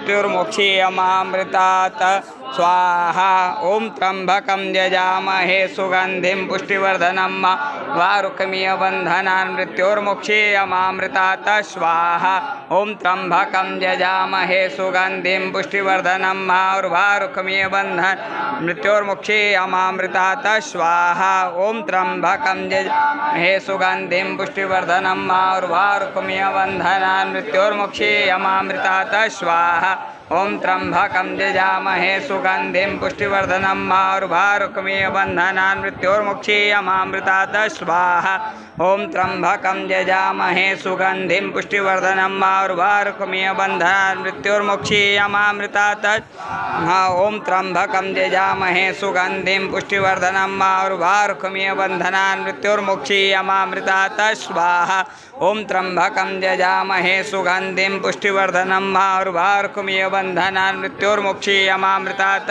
मृत्युर्मुक्षीयमामृतात् स्वाहा। ओम त्र्यंबकं यजामहे सुगंधिं पुष्टिवर्धनम् वारुकमिव बन्धनान् मृत्योर्मुक्षीयमामृतात् स्वाहा। ओम त्र्यंबकं यजामहे सुगंधिं पुष्टिवर्धनम् वारुकमिव बन्धनान् मृत्योर्मुक्षीयमामृतात् स्वाहा। ओम त्र्यंबकं यजामहे सुगंधिं पुष्टिवर्धनम् वारुकमिव बन्धनान् मृत्योर्मुक्षीयमामृतात् स्वाहा। ओम त्र्यंबकं यजामहे सुगंधिं पुष्टिवर्धनम् वारुकमिव बन्धनान् मृत्योर्मुक्षीयमामृतात् स्वाहा। ओम त्र्यंबकं यजामहे सुगंधिं पुष्टिवर्धनम् वारुकमिव बन्धनान् मृत्योर्मुक्षीयमामृतात्। ओम त्र्यंबकं यजामहे सुगंधिं पुष्टिवर्धनम् वारुकमिव बन्धनान् मृत्योर्मुक्षीयमामृतात् स्वाहा। ओम त्र्यंबकं यजामहे सुगंधिं पुष्टिवर्धनम् वारुकमिव बन्धनान् मृत्योर्मुक्षीयमामृतात्।